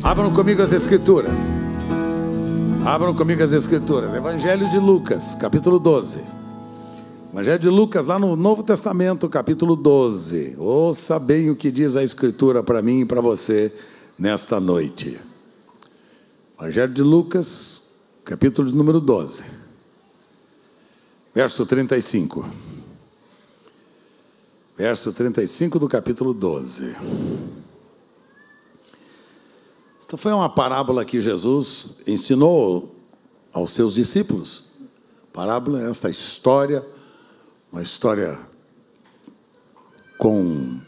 Abram comigo as Escrituras. Abram comigo as Escrituras. Evangelho de Lucas, capítulo 12. Evangelho de Lucas, lá no Novo Testamento, capítulo 12. Ouça bem o que diz a Escritura para mim e para você nesta noite. Evangelho de Lucas, capítulo de número 12. Verso 35. Verso 35 do capítulo 12. Esta foi uma parábola que Jesus ensinou aos seus discípulos. Parábola é esta história, uma história com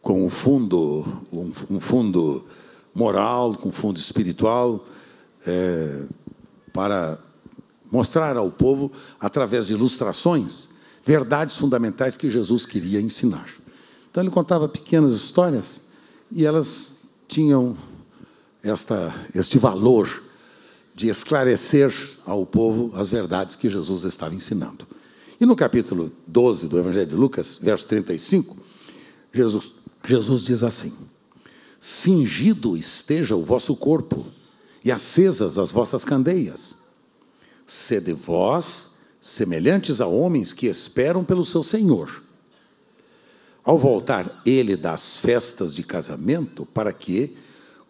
um fundo moral, com fundo espiritual, para mostrar ao povo, através de ilustrações, verdades fundamentais que Jesus queria ensinar. Então ele contava pequenas histórias e elas tinham este valor de esclarecer ao povo as verdades que Jesus estava ensinando. E no capítulo 12 do Evangelho de Lucas, verso 35, Jesus diz assim: cingido esteja o vosso corpo e acesas as vossas candeias. Sede vós semelhantes a homens que esperam pelo seu Senhor, ao voltar ele das festas de casamento, para que,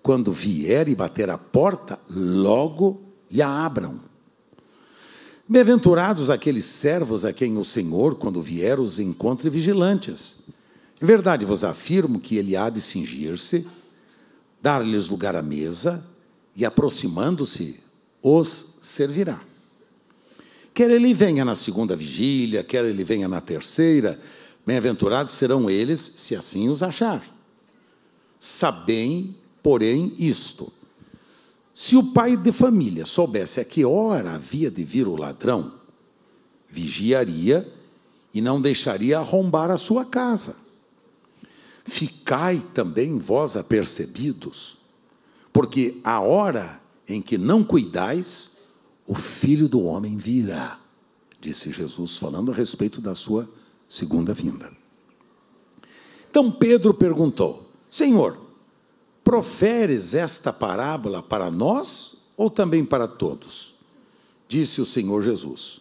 quando vier e bater a porta, logo lhe abram. Bem-aventurados aqueles servos a quem o Senhor, quando vier, os encontre vigilantes. Em verdade vos afirmo que ele há de cingir-se, dar-lhes lugar à mesa, e aproximando-se, os servirá. Quer ele venha na segunda vigília, quer ele venha na terceira, bem-aventurados serão eles, se assim os achar. Sabem, porém, isto: se o pai de família soubesse a que hora havia de vir o ladrão, vigiaria e não deixaria arrombar a sua casa. Ficai também vós apercebidos, porque a hora em que não cuidais, o Filho do Homem virá, disse Jesus, falando a respeito da sua segunda vinda. Então Pedro perguntou: Senhor, proferes esta parábola para nós ou também para todos? Disse o Senhor Jesus: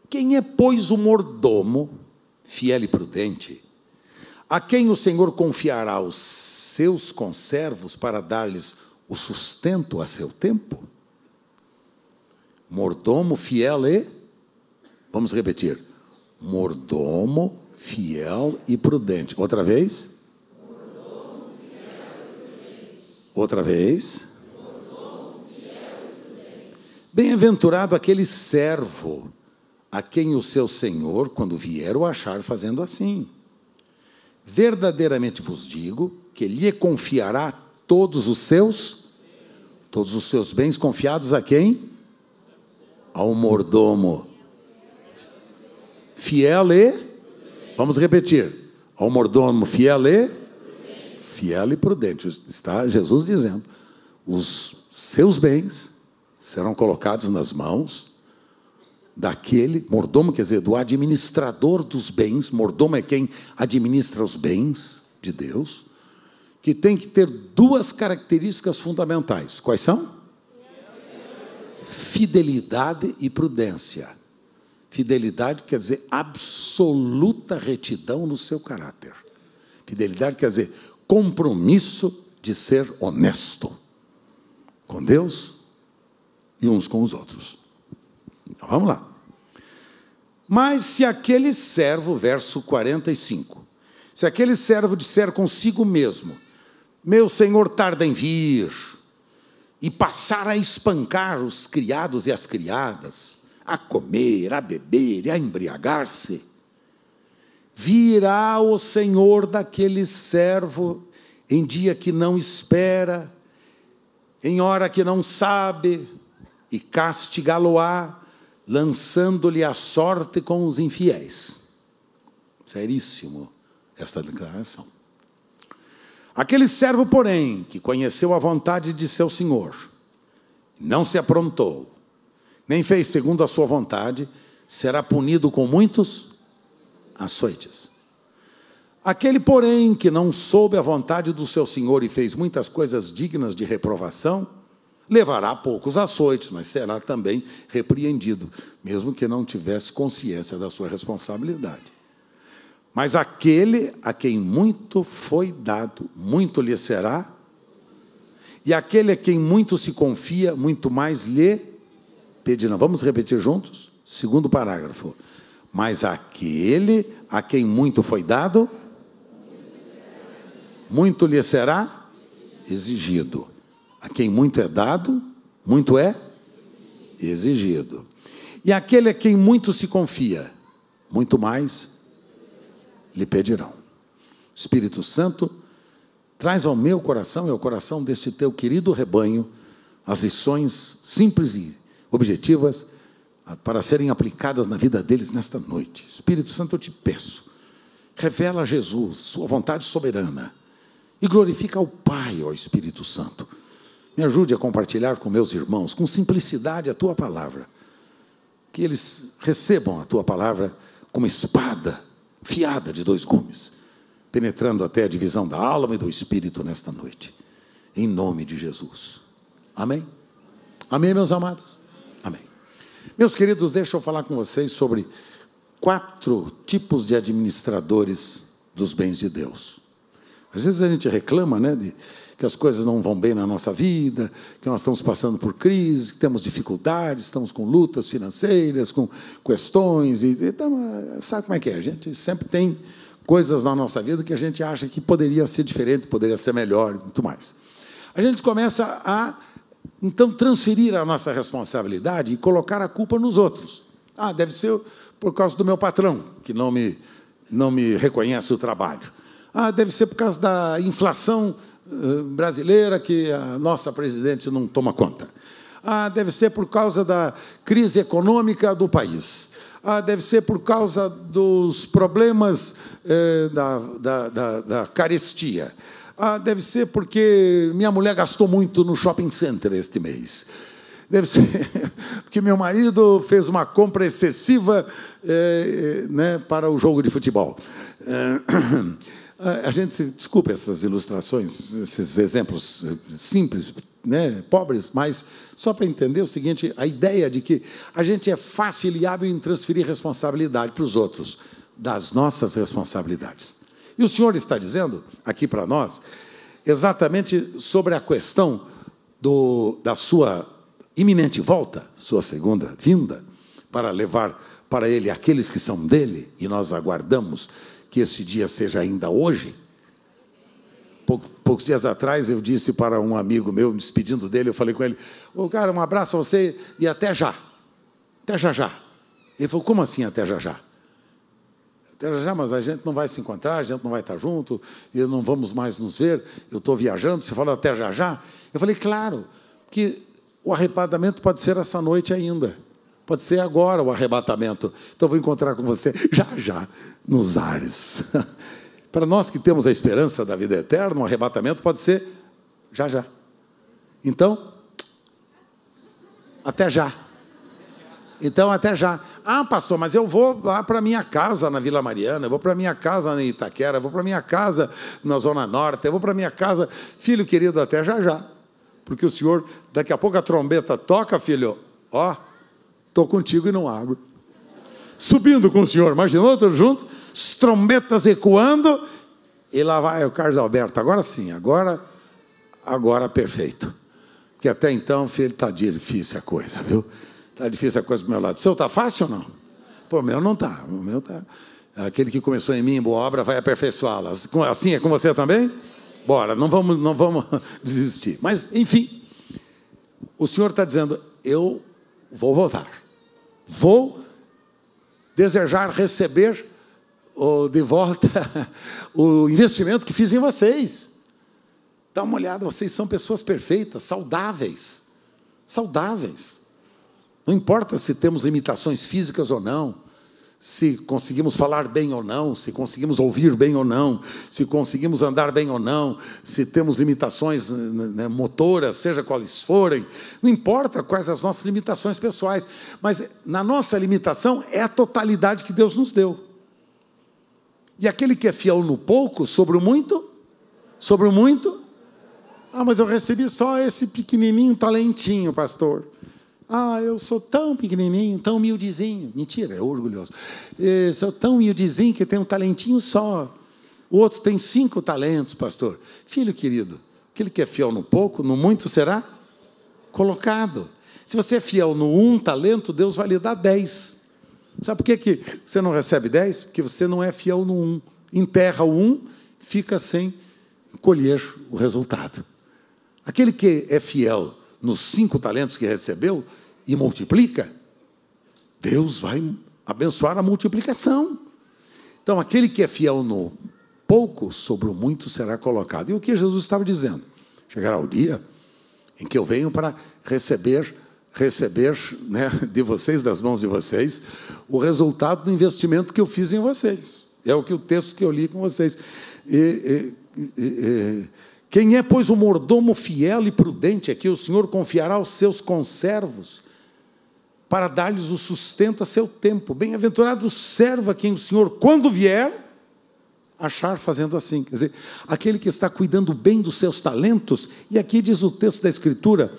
quem é, pois, o mordomo, fiel e prudente, a quem o Senhor confiará os seus conservos para dar-lhes o sustento a seu tempo? Mordomo fiel e... Vamos repetir. Mordomo fiel e prudente. Outra vez. Mordomo fiel e prudente. Outra vez. Mordomo fiel e prudente. Bem-aventurado aquele servo a quem o seu senhor, quando vier, o achar fazendo assim. Verdadeiramente vos digo que lhe confiará todos os seus bens, confiados a quem? Ao mordomo fiel e... Vamos repetir. Ao mordomo fiel e... Fiel e prudente. Está Jesus dizendo: os seus bens serão colocados nas mãos daquele mordomo, quer dizer, do administrador dos bens. Mordomo é quem administra os bens de Deus, que tem que ter duas características fundamentais. Quais são? Fidelidade e prudência. Fidelidade quer dizer absoluta retidão no seu caráter. Fidelidade quer dizer compromisso de ser honesto com Deus e uns com os outros. Então, vamos lá. Mas se aquele servo, verso 45, se aquele servo disser consigo mesmo: meu senhor tarda em vir, e passar a espancar os criados e as criadas, a comer, a beber e a embriagar-se, virá o senhor daquele servo em dia que não espera, em hora que não sabe, e castigá-lo-á, lançando-lhe a sorte com os infiéis. Seríssimo esta declaração. Aquele servo, porém, que conheceu a vontade de seu senhor, não se aprontou, nem fez segundo a sua vontade, será punido com muitos açoites. Aquele, porém, que não soube a vontade do seu senhor e fez muitas coisas dignas de reprovação, levará poucos açoites, mas será também repreendido, mesmo que não tivesse consciência da sua responsabilidade. Mas aquele a quem muito foi dado, muito lhe será, e aquele a quem muito se confia, muito mais lhe pedirá. Vamos repetir juntos? Segundo parágrafo. Mas aquele a quem muito foi dado, muito lhe será exigido. A quem muito é dado, muito é exigido. E aquele a quem muito se confia, muito mais lhe pedirão. O Espírito Santo traz ao meu coração e ao coração deste teu querido rebanho as lições simples e objetivas para serem aplicadas na vida deles nesta noite. Espírito Santo, eu te peço, revela a Jesus, sua vontade soberana, e glorifica ao Pai, ao Espírito Santo. Me ajude a compartilhar com meus irmãos, com simplicidade, a tua palavra, que eles recebam a tua palavra como espada fiada de 2 gumes, penetrando até a divisão da alma e do espírito nesta noite, em nome de Jesus. Amém? Amém, meus amados? Amém. Meus queridos, deixa eu falar com vocês sobre 4 tipos de administradores dos bens de Deus. Às vezes a gente reclama, né, que as coisas não vão bem na nossa vida, que nós estamos passando por crise, que temos dificuldades, estamos com lutas financeiras, com questões, então, sabe como é que é? A gente sempre tem coisas na nossa vida que a gente acha que poderia ser diferente, poderia ser melhor, muito mais. A gente começa a, então, transferir a nossa responsabilidade e colocar a culpa nos outros. Ah, deve ser por causa do meu patrão, que não me reconhece o trabalho. Ah, deve ser por causa da inflação brasileira que a nossa presidente não toma conta. Ah, deve ser por causa da crise econômica do país. Ah, deve ser por causa dos problemas da carestia. Ah, deve ser porque minha mulher gastou muito no shopping center este mês. Deve ser porque meu marido fez uma compra excessiva né, para o jogo de futebol. A gente, desculpe essas ilustrações, esses exemplos simples, né, pobres, mas só para entender o seguinte, a ideia de que a gente é fácil e hábil em transferir responsabilidade para os outros, das nossas responsabilidades. E o Senhor está dizendo, aqui para nós, exatamente sobre a questão da sua iminente volta, sua segunda vinda, para levar para Ele aqueles que são dele, e nós aguardamos que esse dia seja ainda hoje. Poucos dias atrás eu disse para um amigo meu, me despedindo dele, eu falei com ele, cara, um abraço a você e até já. Até já já. Ele falou, como assim até já já? Até já já, mas a gente não vai se encontrar, a gente não vai estar junto, e não vamos mais nos ver, eu estou viajando, você falou até já já? Eu falei, claro, que o arrebatamento pode ser essa noite ainda. Pode ser agora o arrebatamento. Então, eu vou encontrar com você já, já, nos ares. Para nós que temos a esperança da vida eterna, o arrebatamento pode ser já, já. Então, até já. Então, até já. Ah, pastor, mas eu vou lá para a minha casa na Vila Mariana, eu vou para a minha casa em Itaquera, eu vou para a minha casa na Zona Norte, eu vou para a minha casa. Filho querido, até já, já. Porque o Senhor, daqui a pouco a trombeta toca, filho, ó, estou contigo e não abro. Subindo com o Senhor, imaginou, todos juntos, as trombetas ecoando, e lá vai o Carlos Alberto. Agora sim, agora perfeito. Porque até então, filho, está difícil a coisa, viu? Está difícil a coisa do meu lado. O seu está fácil ou não? Pô, o meu não está. O meu está. Aquele que começou em mim, boa obra, vai aperfeiçoá-la. Assim é com você também? Bora, não vamos desistir. Mas, enfim, o Senhor está dizendo, eu vou voltar. Vou desejar receber de volta o investimento que fiz em vocês. Dá uma olhada, vocês são pessoas perfeitas, saudáveis. Saudáveis. Não importa se temos limitações físicas ou não, se conseguimos falar bem ou não, se conseguimos ouvir bem ou não, se conseguimos andar bem ou não, se temos limitações motoras, seja quais forem, não importa quais as nossas limitações pessoais, mas na nossa limitação é a totalidade que Deus nos deu. E aquele que é fiel no pouco, sobre o muito? Sobre o muito? Ah, mas eu recebi só esse pequenininho talentinho, pastor. Ah, eu sou tão pequenininho, tão humildezinho. Mentira, é orgulhoso. Eu sou tão humildezinho que tenho um talentinho só. O outro tem 5 talentos, pastor. Filho querido, aquele que é fiel no pouco, no muito será colocado. Se você é fiel no 1 talento, Deus vai lhe dar 10. Sabe por que você não recebe 10? Porque você não é fiel no 1. Enterra o 1, fica sem colher o resultado. Aquele que é fiel nos 5 talentos que recebeu e multiplica, Deus vai abençoar a multiplicação. Então, aquele que é fiel no pouco, sobre o muito será colocado. E o que Jesus estava dizendo? Chegará o dia em que eu venho para receber, né, de vocês, das mãos de vocês, o resultado do investimento que eu fiz em vocês. É o que o texto que eu li com vocês. Quem é, pois, o mordomo fiel e prudente, a que o Senhor confiará aos seus conservos, para dar-lhes o sustento a seu tempo. Bem-aventurado o servo a quem o Senhor, quando vier, achar fazendo assim. Quer dizer, aquele que está cuidando bem dos seus talentos, e aqui diz o texto da Escritura,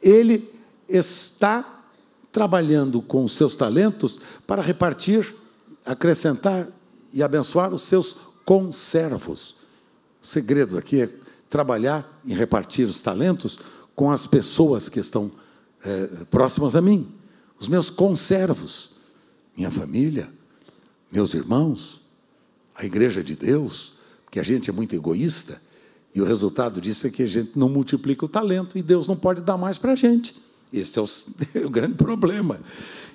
ele está trabalhando com os seus talentos para repartir, acrescentar e abençoar os seus conservos. O segredo aqui é trabalhar em repartir os talentos com as pessoas que estão próximas a mim, os meus conservos, minha família, meus irmãos, a igreja de Deus, porque a gente é muito egoísta, e o resultado disso é que a gente não multiplica o talento, e Deus não pode dar mais para a gente. Esse é o grande problema.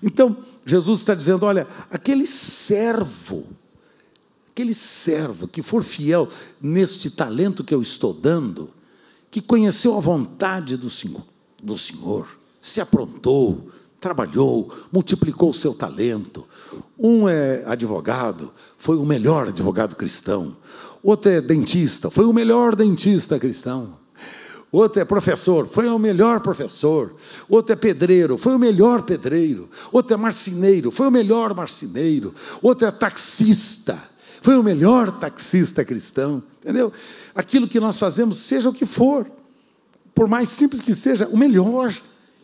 Então, Jesus está dizendo, olha, aquele servo que for fiel neste talento que eu estou dando, que conheceu a vontade do Senhor, se aprontou, trabalhou, multiplicou o seu talento. Um é advogado, foi o melhor advogado cristão. Outro é dentista, foi o melhor dentista cristão. Outro é professor, foi o melhor professor. Outro é pedreiro, foi o melhor pedreiro. Outro é marceneiro, foi o melhor marceneiro. Outro é taxista, foi o melhor taxista cristão. Entendeu? Aquilo que nós fazemos, seja o que for, por mais simples que seja, o melhor.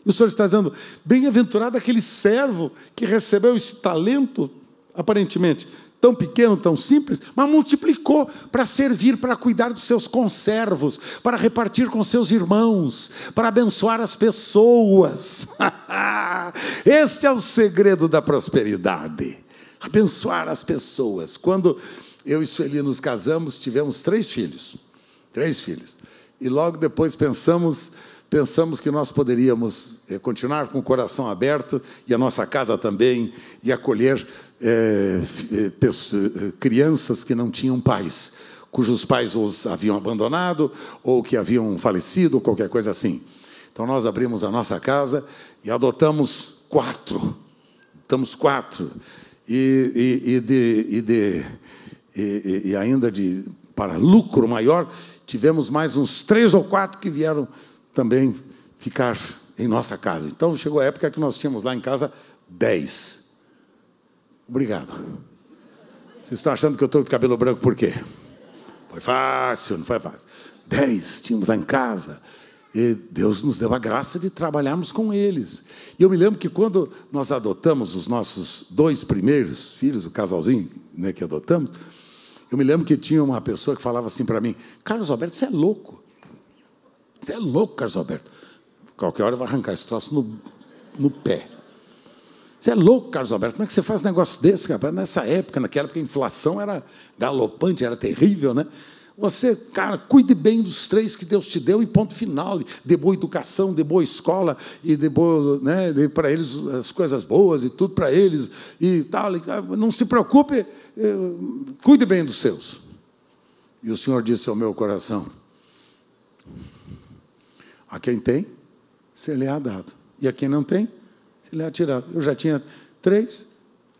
E o Senhor está dizendo, bem-aventurado aquele servo que recebeu esse talento, aparentemente tão pequeno, tão simples, mas multiplicou para servir, para cuidar dos seus conservos, para repartir com seus irmãos, para abençoar as pessoas. Este é o segredo da prosperidade, abençoar as pessoas. Quando eu e Sueli nos casamos, tivemos 3 filhos, e logo depois pensamos que nós poderíamos continuar com o coração aberto, e a nossa casa também, e acolher crianças que não tinham pais, cujos pais os haviam abandonado, ou que haviam falecido, ou qualquer coisa assim. Então, nós abrimos a nossa casa e adotamos 4. Adotamos 4. E ainda para lucro maior, tivemos mais uns 3 ou 4 que vieram também ficar em nossa casa. Então, chegou a época que nós tínhamos lá em casa 10. Obrigado. Vocês estão achando que eu estou com cabelo branco por quê? Foi fácil, não foi fácil. 10 tínhamos lá em casa. E Deus nos deu a graça de trabalharmos com eles. E eu me lembro que quando nós adotamos os nossos 2 primeiros filhos, o casalzinho, né, que adotamos, eu me lembro que tinha uma pessoa que falava assim para mim, Carlos Alberto, você é louco. Você é louco, Carlos Alberto. Qualquer hora vai arrancar esse troço no pé. Você é louco, Carlos Alberto. Como é que você faz um negócio desse, rapaz? Naquela época, a inflação era galopante, era terrível, né? Você, cara, cuide bem dos 3 que Deus te deu e ponto final. Dê boa educação, dê boa escola, e dê boa, né, dê para eles as coisas boas e tudo para eles. E tal. Não se preocupe, cuide bem dos seus. E o Senhor disse ao meu coração, a quem tem, se lhe é dado. E a quem não tem, se lhe é tirado. Eu já tinha 3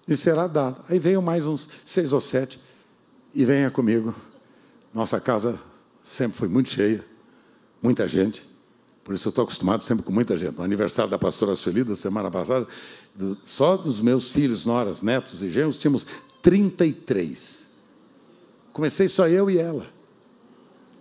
e será dado. Aí veio mais uns 6 ou 7 e venha comigo. Nossa casa sempre foi muito cheia, muita gente. Por isso eu estou acostumado sempre com muita gente. No aniversário da pastora Sueli, da semana passada, só dos meus filhos, noras, netos e genros, tínhamos 33. Comecei só eu e ela.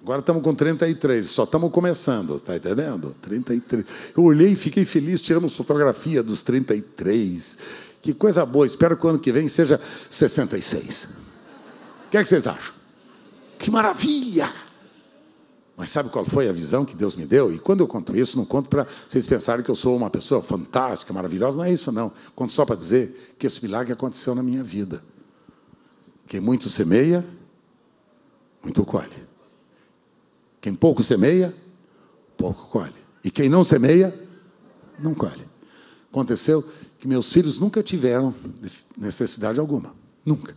Agora estamos com 33, só estamos começando, está entendendo? 33. Eu olhei e fiquei feliz, tiramos fotografia dos 33. Que coisa boa, espero que o ano que vem seja 66. O que é que vocês acham? Que maravilha! Mas sabe qual foi a visão que Deus me deu? E quando eu conto isso, não conto para vocês pensarem que eu sou uma pessoa fantástica, maravilhosa, não é isso não. Conto só para dizer que esse milagre aconteceu na minha vida. Quem muito semeia, muito colhe. Quem pouco semeia, pouco colhe. E quem não semeia, não colhe. Aconteceu que meus filhos nunca tiveram necessidade alguma. Nunca.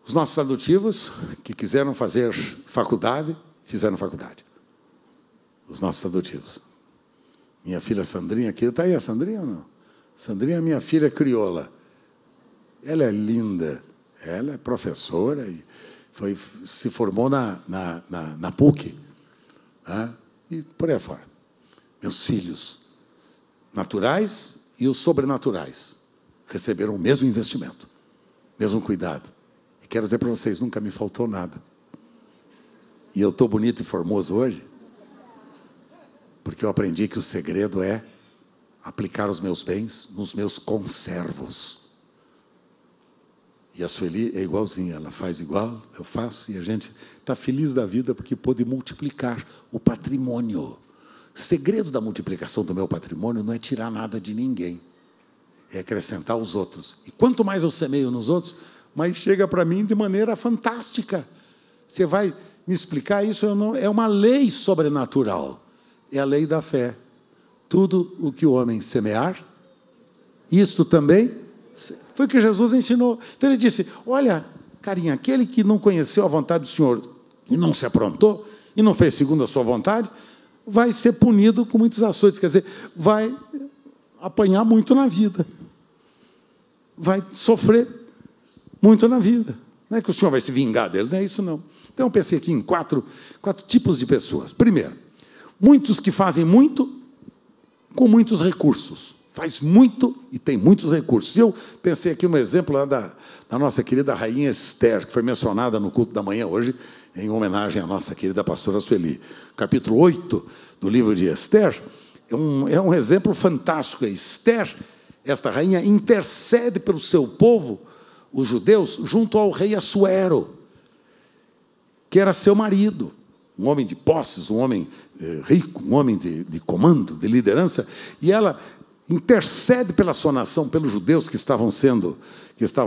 Os nossos adotivos, que quiseram fazer faculdade, fizeram faculdade. Os nossos adotivos. Minha filha Sandrinha, aqui, está aí a Sandrinha ou não? Sandrinha é minha filha crioula. Ela é linda. Ela é professora e se formou na PUC, né? E por aí fora. Meus filhos, naturais e os sobrenaturais, receberam o mesmo investimento, mesmo cuidado. E quero dizer para vocês, nunca me faltou nada. E eu estou bonito e formoso hoje, porque eu aprendi que o segredo é aplicar os meus bens nos meus conservos. E a Sueli é igualzinha, ela faz igual, eu faço, e a gente está feliz da vida porque pôde multiplicar o patrimônio. O segredo da multiplicação do meu patrimônio não é tirar nada de ninguém, é acrescentar os outros. E quanto mais eu semeio nos outros, mais chega para mim de maneira fantástica. Você vai me explicar isso? É uma lei sobrenatural, é a lei da fé. Tudo o que o homem semear, isto também foi o que Jesus ensinou. Então ele disse, olha, carinha, aquele que não conheceu a vontade do Senhor e não se aprontou, e não fez segundo a sua vontade, vai ser punido com muitos açoites, quer dizer, vai apanhar muito na vida, vai sofrer muito na vida. Não é que o Senhor vai se vingar dele, não é isso não. Então eu pensei aqui em quatro tipos de pessoas. Primeiro, muitos que fazem muito com muitos recursos. Faz muito e tem muitos recursos. Eu pensei aqui um exemplo lá da nossa querida rainha Esther, que foi mencionada no culto da manhã hoje, em homenagem à nossa querida pastora Sueli. Capítulo 8 do livro de Esther é um exemplo fantástico. Esther, esta rainha, intercede pelo seu povo, os judeus, junto ao rei Assuero, que era seu marido, um homem de posses, um homem rico, um homem de comando, de liderança, e ela intercede pela sua nação, pelos judeus que estavam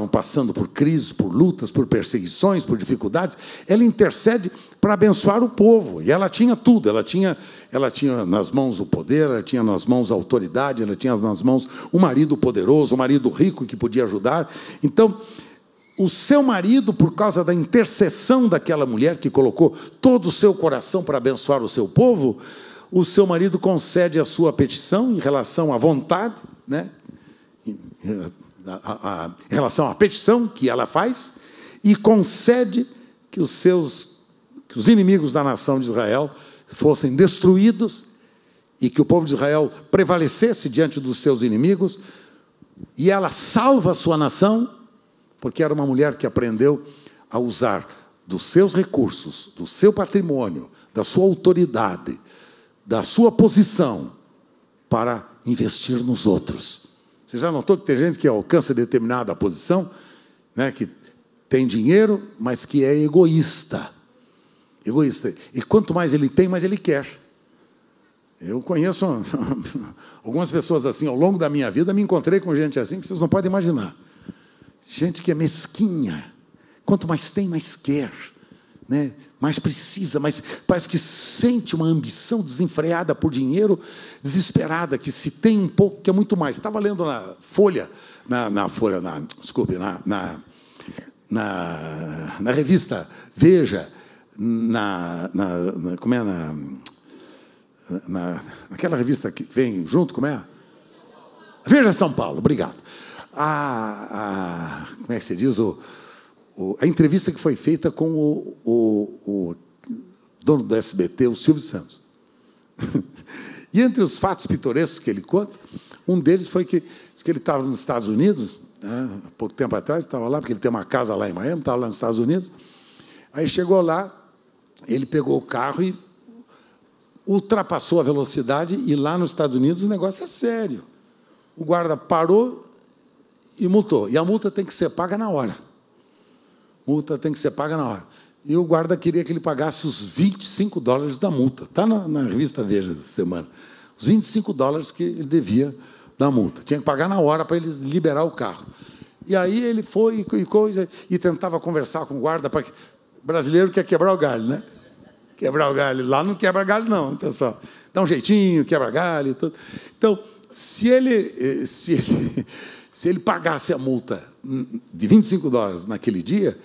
passando por crises, por lutas, por perseguições, por dificuldades. Ela intercede para abençoar o povo. E ela tinha tudo. Ela tinha nas mãos o poder, ela tinha nas mãos a autoridade, ela tinha nas mãos um marido poderoso, um marido rico que podia ajudar. Então, o seu marido, por causa da intercessão daquela mulher que colocou todo o seu coração para abençoar o seu povo, o seu marido concede a sua petição em relação à vontade, né? Em relação à petição que ela faz, e concede que os inimigos da nação de Israel fossem destruídos e que o povo de Israel prevalecesse diante dos seus inimigos, e ela salva a sua nação, porque era uma mulher que aprendeu a usar dos seus recursos, do seu patrimônio, da sua autoridade, da sua posição, para investir nos outros. Você já notou que tem gente que alcança determinada posição, né, que tem dinheiro, mas que é egoísta. Egoísta. E quanto mais ele tem, mais ele quer. Eu conheço algumas pessoas assim, ao longo da minha vida, me encontrei com gente assim que vocês não podem imaginar. Gente que é mesquinha. Quanto mais tem, mais quer, né? Mais precisa, mas parece que sente uma ambição desenfreada por dinheiro, desesperada, que se tem um pouco, que é muito mais. Estava lendo na Folha, na revista Veja, naquela revista que vem junto, como é? Veja São Paulo, obrigado. Como é que se diz? A entrevista que foi feita com o dono do SBT, o Silvio Santos. E entre os fatos pitorescos que ele conta, um deles foi que ele estava nos Estados Unidos né? Há pouco tempo atrás, estava lá, porque ele tem uma casa lá em Miami, estava lá nos Estados Unidos. Aí chegou lá, ele pegou o carro e ultrapassou a velocidade, e lá nos Estados Unidos o negócio é sério. O guarda parou e multou. E a multa tem que ser paga na hora. Multa tem que ser paga na hora. E o guarda queria que ele pagasse os $25 da multa. Está na revista Veja dessa semana. Os $25 que ele devia da multa. Tinha que pagar na hora para eles liberar o carro. E aí ele foi e tentava conversar com o guarda. Brasileiro quer quebrar o galho, né? Quebrar o galho. Lá não quebra galho, não, pessoal. Dá um jeitinho, quebra galho e tudo. Então, se ele pagasse a multa de $25 naquele dia,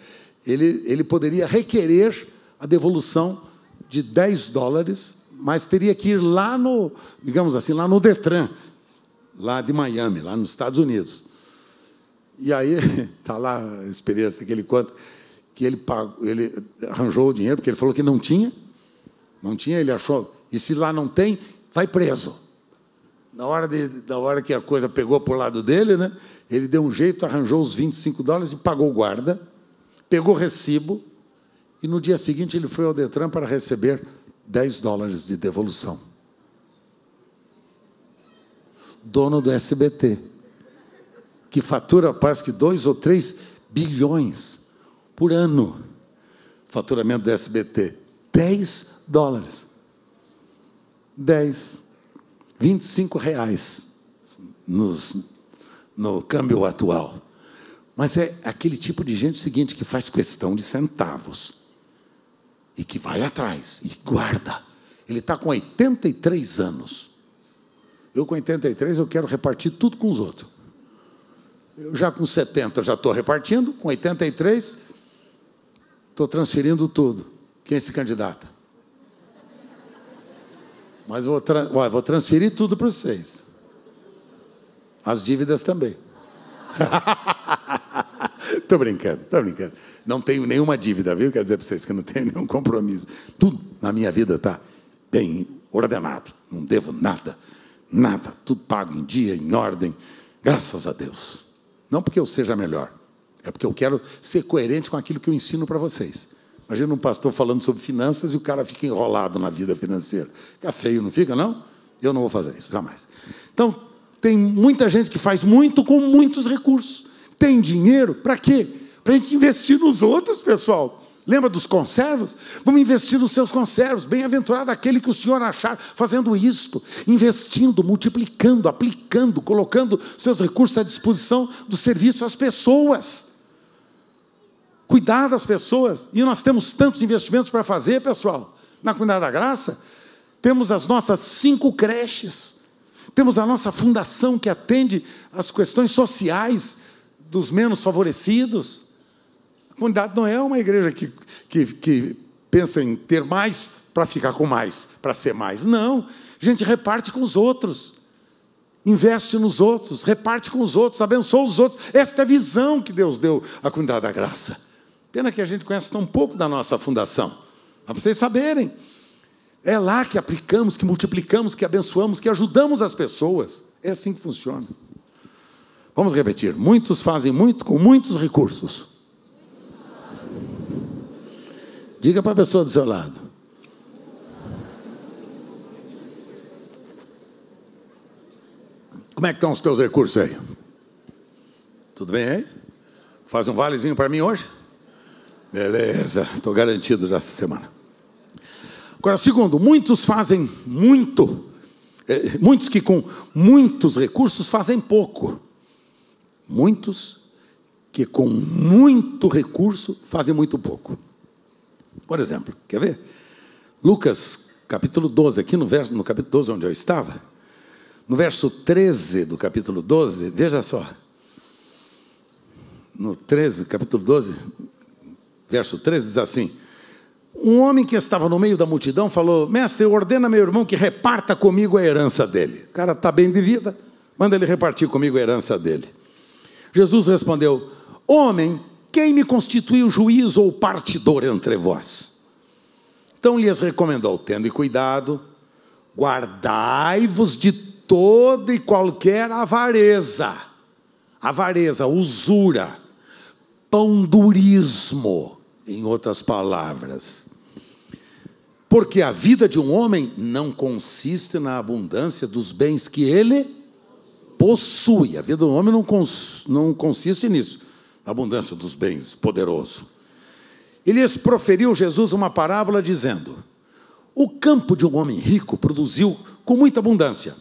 ele poderia requerer a devolução de $10, mas teria que ir lá no, digamos assim, lá no Detran, lá de Miami, lá nos Estados Unidos. E aí está lá a experiência que ele conta, que ele arranjou o dinheiro, porque ele falou que não tinha, ele achou, e se lá não tem, vai preso. Na hora que a coisa pegou para o lado dele, né, ele deu um jeito, arranjou os $25 e pagou o guarda, pegou o recibo, e no dia seguinte ele foi ao Detran para receber $10 de devolução. Dono do SBT, que fatura, parece que 2 ou 3 bilhões por ano, faturamento do SBT, $10. 25 reais no câmbio atual. Mas é aquele tipo de gente seguinte que faz questão de centavos e que vai atrás e guarda. Ele está com 83 anos. Eu com 83 eu quero repartir tudo com os outros. Eu já com 70 já estou repartindo, com 83 estou transferindo tudo. Quem se candidata? Mas vou transferir tudo para vocês. As dívidas também. Estou brincando. Não tenho nenhuma dívida, viu? Quero dizer para vocês que eu não tenho nenhum compromisso. Tudo na minha vida está bem ordenado. Não devo nada. Tudo pago em dia, em ordem. Graças a Deus. Não porque eu seja melhor. É porque eu quero ser coerente com aquilo que eu ensino para vocês. Imagina um pastor falando sobre finanças e o cara fica enrolado na vida financeira. Fica feio, não fica, não? Eu não vou fazer isso, jamais. Então, tem muita gente que faz muito com muitos recursos. Tem dinheiro para quê? Para a gente investir nos outros, pessoal. Lembra dos conservos? Vamos investir nos seus conservos. Bem-aventurado aquele que o Senhor achar fazendo isto, investindo, multiplicando, aplicando, colocando seus recursos à disposição do serviço às pessoas. Cuidar das pessoas. E nós temos tantos investimentos para fazer, pessoal. Na Comunidade da Graça, temos as nossas 5 creches. Temos a nossa fundação que atende às questões sociais dos menos favorecidos. A comunidade não é uma igreja que pensa em ter mais para ficar com mais, para ser mais. Não. A gente reparte com os outros. Investe nos outros, reparte com os outros, abençoa os outros. Esta é a visão que Deus deu à Comunidade da Graça. Pena que a gente conhece tão pouco da nossa fundação. Para vocês saberem. É lá que aplicamos, que multiplicamos, que abençoamos, que ajudamos as pessoas. É assim que funciona. Vamos repetir. Muitos fazem muito com muitos recursos. Diga para a pessoa do seu lado. Como é que estão os teus recursos aí? Tudo bem aí? Faz um valezinho para mim hoje? Beleza, estou garantido já essa semana. Agora, segundo, muitos fazem muito. Muitos que com muitos recursos fazem pouco. Muitos que com muito recurso fazem muito pouco. Por exemplo, quer ver? Lucas, capítulo 12, aqui no capítulo 12, onde eu estava, no verso 13 do capítulo 12, veja só. No 13, capítulo 12, verso 13, diz assim: um homem que estava no meio da multidão falou: mestre, ordena meu irmão que reparta comigo a herança dele. O cara está bem de vida, manda ele repartir comigo a herança dele. Jesus respondeu: homem, quem me constituiu juiz ou partidor entre vós? Então lhes recomendou: tende cuidado, guardai-vos de toda e qualquer avareza. avareza, usura, pão-durismo, em outras palavras. Porque a vida de um homem não consiste na abundância dos bens que ele possui. A vida do homem não consiste nisso, na abundância dos bens, poderoso. Ele lhes proferiu, Jesus, uma parábola dizendo: o campo de um homem rico produziu com muita abundância.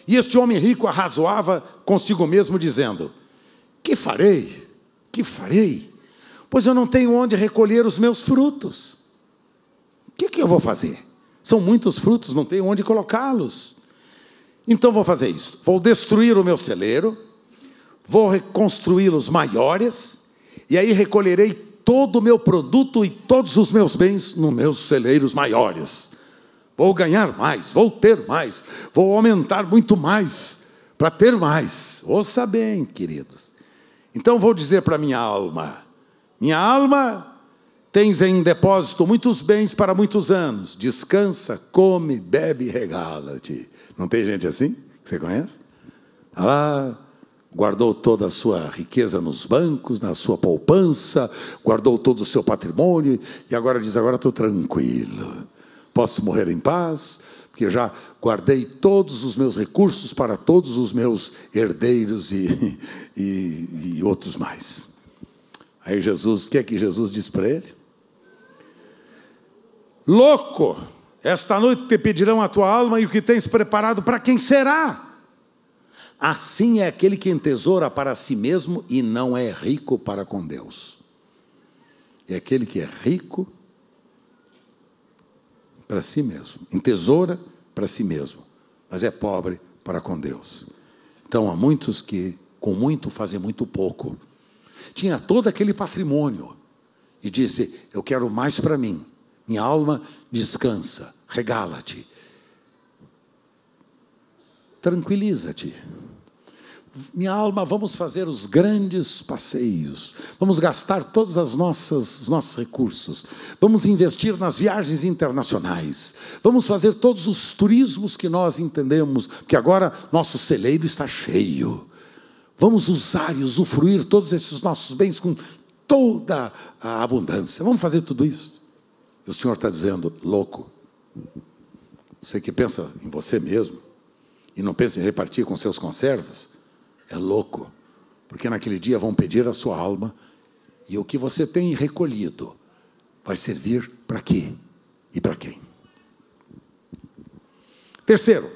E este homem rico arrazoava consigo mesmo, dizendo: que farei? Que farei? Pois eu não tenho onde recolher os meus frutos. O que eu vou fazer? São muitos frutos, não tenho onde colocá-los. Então vou fazer isso. Vou destruir o meu celeiro, vou reconstruí-los maiores, e aí recolherei todo o meu produto e todos os meus bens nos meus celeiros maiores. Vou ganhar mais, vou ter mais, vou aumentar muito mais, para ter mais. Ouça bem, queridos. Então vou dizer para minha alma: tens em depósito muitos bens para muitos anos. Descansa, come, bebe e regala-te. Não tem gente assim, que você conhece? Lá, guardou toda a sua riqueza nos bancos, na sua poupança, guardou todo o seu patrimônio, e agora diz: agora estou tranquilo, posso morrer em paz, porque já guardei todos os meus recursos para todos os meus herdeiros e outros mais. Aí Jesus, o que é que Jesus diz para ele? Louco, esta noite te pedirão a tua alma, e o que tens preparado para quem será? Assim é aquele que entesoura para si mesmo e não é rico para com Deus. É aquele que é rico para si mesmo, entesoura para si mesmo, mas é pobre para com Deus. Então há muitos que com muito fazem muito pouco. Tinha todo aquele patrimônio e disse: eu quero mais para mim. Minha alma descansa, regala-te, tranquiliza-te. Minha alma, vamos fazer os grandes passeios, vamos gastar todos os nossos recursos, vamos investir nas viagens internacionais, vamos fazer todos os turismos que nós entendemos, porque agora nosso celeiro está cheio. Vamos usar e usufruir todos esses nossos bens com toda a abundância. Vamos fazer tudo isso. E o Senhor está dizendo: louco, você que pensa em você mesmo e não pensa em repartir com seus conservas, é louco, porque naquele dia vão pedir a sua alma, e o que você tem recolhido vai servir para quê e para quem? Terceiro,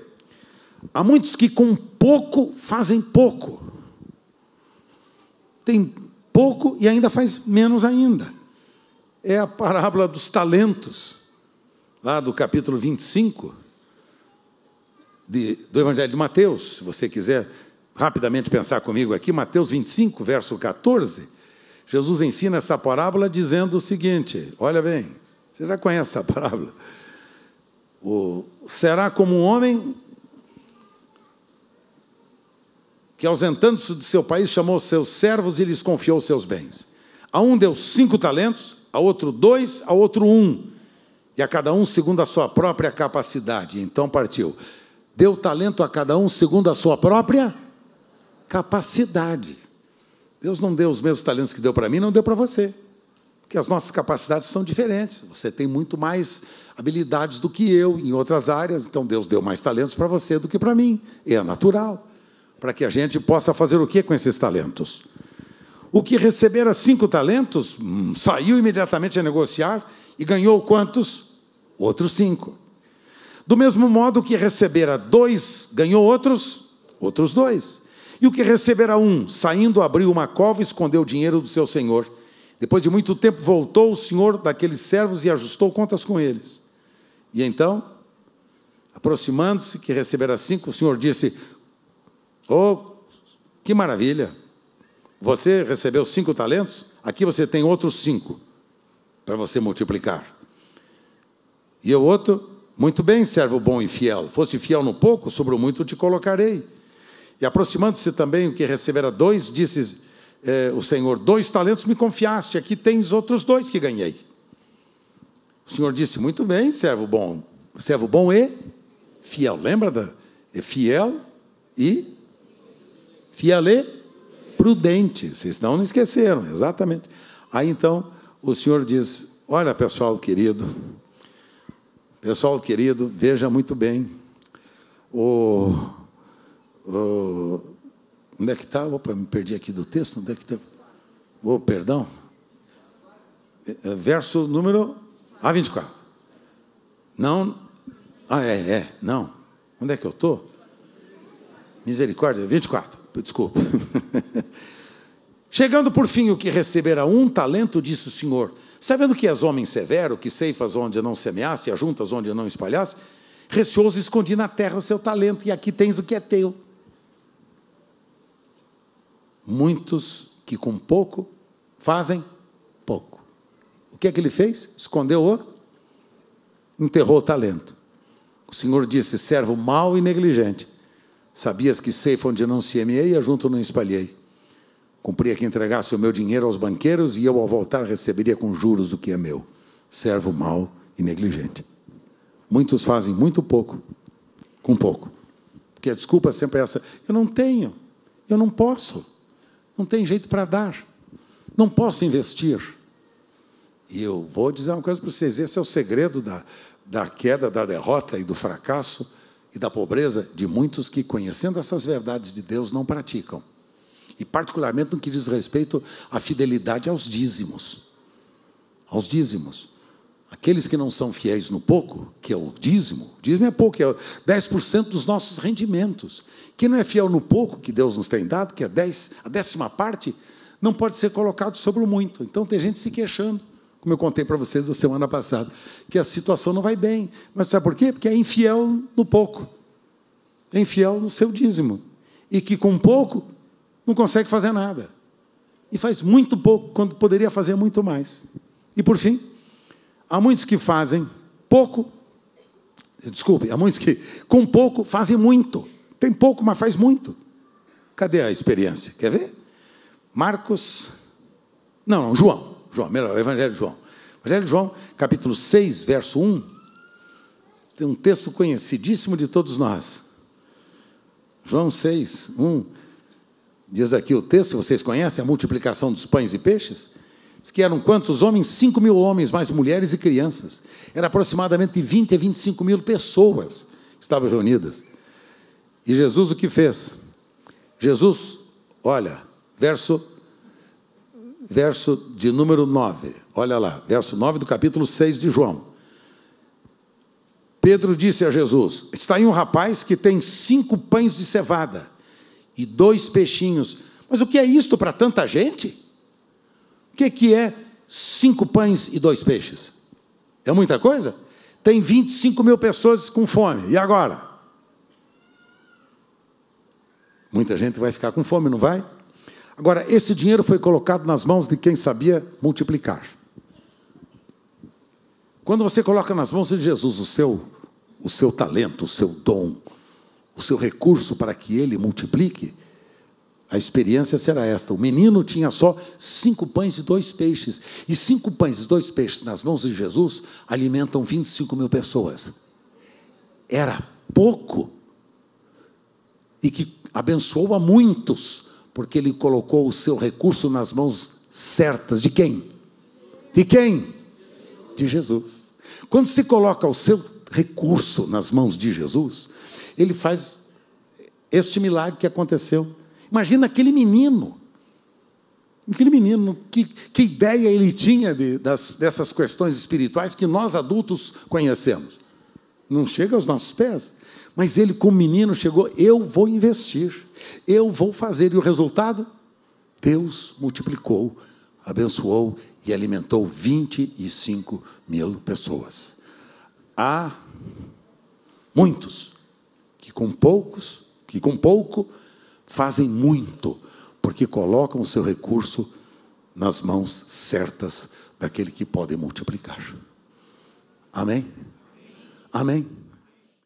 há muitos que com pouco fazem pouco. Tem pouco e ainda faz menos ainda. É a parábola dos talentos, lá do capítulo 25 do Evangelho de Mateus. Se você quiser rapidamente pensar comigo aqui, Mateus 25, verso 14, Jesus ensina essa parábola dizendo o seguinte: olha bem, você já conhece essa parábola. Será como um homem que, ausentando-se de seu país, chamou seus servos e lhes confiou seus bens. A um deu 5 talentos, a outro 2, a outro 1, e a cada um segundo a sua própria capacidade. Então partiu. Deu talento a cada um segundo a sua própria capacidade. Deus não deu os mesmos talentos que deu para mim, não deu para você, porque as nossas capacidades são diferentes. Você tem muito mais habilidades do que eu em outras áreas, então Deus deu mais talentos para você do que para mim. É natural, para que a gente possa fazer o que com esses talentos? O que recebera 5 talentos, saiu imediatamente a negociar e ganhou quantos? Outros 5. Do mesmo modo, o que recebera 2, ganhou outros 2. E o que recebera 1, saindo, abriu uma cova e escondeu o dinheiro do seu senhor. Depois de muito tempo, voltou o senhor daqueles servos e ajustou contas com eles. E então, aproximando-se, que recebera 5, o senhor disse: oh, que maravilha! Você recebeu 5 talentos, aqui você tem outros 5 para você multiplicar. E o outro: muito bem, servo bom e fiel, foste fiel no pouco, sobre o muito te colocarei. E aproximando-se também o que recebera 2, disse o Senhor: 2 talentos me confiaste, aqui tens outros 2 que ganhei. O Senhor disse: muito bem, servo bom e fiel. Lembra da fiel e prudente. Vocês não esqueceram, exatamente. Aí, então, o Senhor diz, olha, pessoal querido, veja muito bem, onde é que está? Opa, me perdi aqui do texto, onde é que está? Perdão. Verso número 24. Não, não. Onde é que eu estou? Misericórdia, 24, desculpa. Chegando por fim o que recebera 1 talento, disse o Senhor, sabendo que és homem severo, que ceifas onde não semeaste, e ajuntas onde não espalhaste, receoso escondi na terra o seu talento, e aqui tens o que é teu. Muitos que com pouco fazem pouco. O que é que ele fez? Escondeu enterrou o talento. O Senhor disse, servo mau e negligente, sabias que ceifa onde não semeei e ajunto não espalhei. Cumpria que entregasse o meu dinheiro aos banqueiros e eu, ao voltar, receberia com juros o que é meu. Servo mau e negligente. Muitos fazem muito pouco, com pouco. Porque a desculpa sempre é essa, eu não tenho, eu não posso, não tem jeito para dar, não posso investir. E eu vou dizer uma coisa para vocês, esse é o segredo da queda, da derrota e do fracasso e da pobreza de muitos que, conhecendo essas verdades de Deus, não praticam. E particularmente no que diz respeito à fidelidade aos dízimos. Aos dízimos. Aqueles que não são fiéis no pouco, que é o dízimo é pouco, é 10% dos nossos rendimentos. Quem não é fiel no pouco que Deus nos tem dado, que é a 10ª parte, não pode ser colocado sobre o muito. Então tem gente se queixando, como eu contei para vocês a semana passada, que a situação não vai bem. Mas sabe por quê? Porque é infiel no pouco, é infiel no seu dízimo, e que com pouco não consegue fazer nada, e faz muito pouco, quando poderia fazer muito mais. E por fim, há muitos que fazem pouco, há muitos que com pouco fazem muito, tem pouco, mas faz muito. Cadê a experiência? Quer ver? João, melhor, o Evangelho de João. Evangelho de João, capítulo 6, verso 1, tem um texto conhecidíssimo de todos nós. João 6, 1, diz aqui o texto, vocês conhecem, a multiplicação dos pães e peixes? Diz que eram quantos homens? 5.000 homens, mais mulheres e crianças. Era aproximadamente 20 a 25.000 pessoas que estavam reunidas. E Jesus o que fez? Jesus, olha, verso de número 9, olha lá, verso 9 do capítulo 6 de João. Pedro disse a Jesus, está aí um rapaz que tem 5 pães de cevada e 2 peixinhos. Mas o que é isto para tanta gente? O que é 5 pães e 2 peixes? É muita coisa? Tem 25.000 pessoas com fome. E agora? Muita gente vai ficar com fome, não vai? Agora, esse dinheiro foi colocado nas mãos de quem sabia multiplicar. Quando você coloca nas mãos de Jesus o seu talento, o seu dom, o seu recurso para que ele multiplique, a experiência será esta. O menino tinha só 5 pães e 2 peixes. E 5 pães e 2 peixes nas mãos de Jesus alimentam 25.000 pessoas. Era pouco. E que abençoou a muitos, porque ele colocou o seu recurso nas mãos certas. De quem? De quem? De Jesus. Quando se coloca o seu recurso nas mãos de Jesus, ele faz este milagre que aconteceu. Imagina aquele menino, que ideia ele tinha dessas questões espirituais que nós adultos conhecemos. Não chega aos nossos pés, mas ele como menino chegou, eu vou investir, eu vou fazer, e o resultado? Deus multiplicou, abençoou e alimentou 25.000 pessoas. Há muitos que com pouco fazem muito, porque colocam o seu recurso nas mãos certas daquele que pode multiplicar. Amém? Amém?